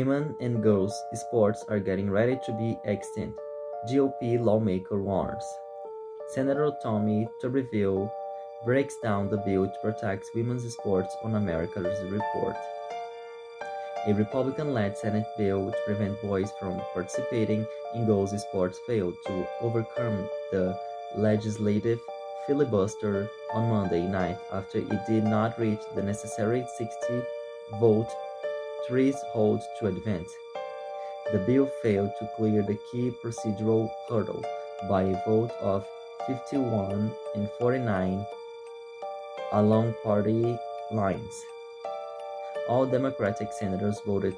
Women and girls sports are getting ready to be extinct, GOP lawmaker warns. Senator Tommy Tuberville breaks down the bill to protect women's sports on America's report. A Republican-led Senate bill to prevent boys from participating in girls' sports failed to overcome the legislative filibuster on Monday night after it did not reach the necessary 60-vote threshold to advance. The bill failed to clear the key procedural hurdle by a vote of 51 and 49 along party lines. All Democratic senators voted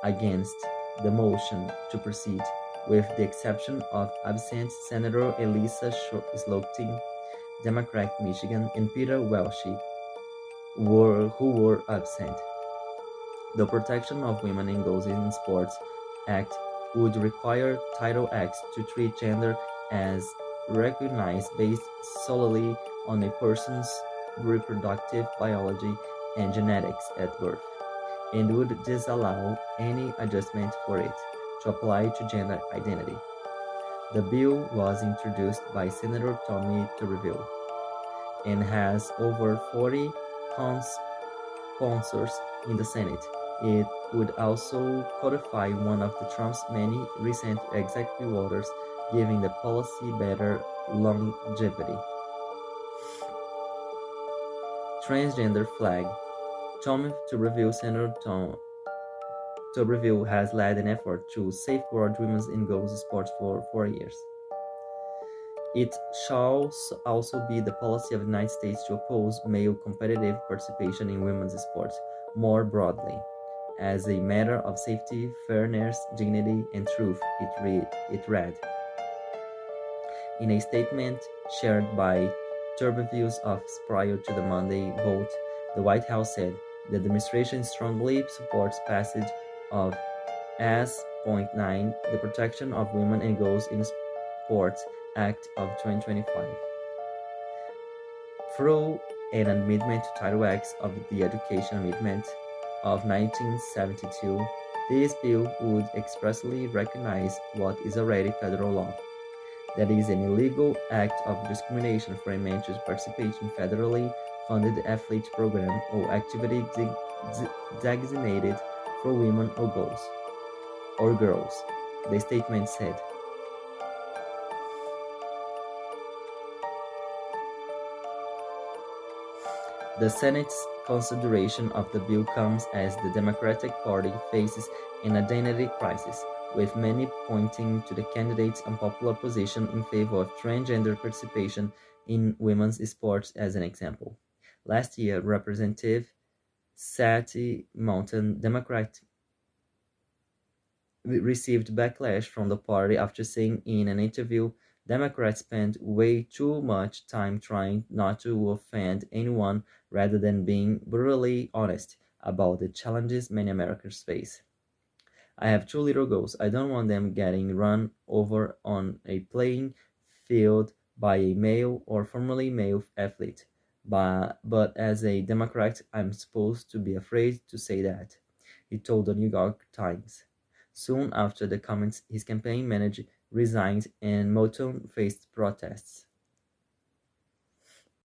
against the motion to proceed, with the exception of absent Senator Elissa Slotkin, Democrat Michigan, and Peter Welch, who were absent. The Protection of Women and Girls in Sports Act would require Title X to treat gender as recognized based solely on a person's reproductive biology and genetics at birth, and would disallow any adjustment for it to apply to gender identity. The bill was introduced by Senator Tommy Tuberville and has over 40 sponsors in the Senate. It would also codify one of Trump's many recent executive orders, giving the policy better longevity. Transgender flag. Tommy Tuberville, Senator Tuberville has led an effort to safeguard women's and girls' sports for 4 years. It shall also be the policy of the United States to oppose male competitive participation in women's sports more broadly. As a matter of safety, fairness, dignity, and truth, it read. In a statement shared by Tuberville's office prior to the Monday vote, the White House said the administration strongly supports passage of S.9, the Protection of Women and Girls in Sports Act of 2025. Through an amendment to Title X of the Education Amendment of 1972, this bill would expressly recognize what is already federal law. That is an illegal act of discrimination for a man to participate in federally funded athlete program or activity designated for women or girls, the statement said. The Senate's consideration of the bill comes as the Democratic Party faces an identity crisis, with many pointing to the candidate's unpopular position in favor of transgender participation in women's sports as an example. Last year, Representative Sati Mountain, Democrat, received backlash from the party after saying in an interview, Democrats spend way too much time trying not to offend anyone rather than being brutally honest about the challenges many Americans face. I have 2 little girls. I don't want them getting run over on a playing field by a male or formerly male athlete. But as a Democrat, I'm supposed to be afraid to say that, he told the New York Times. Soon after the comments, his campaign manager resigned and Motown faced protests.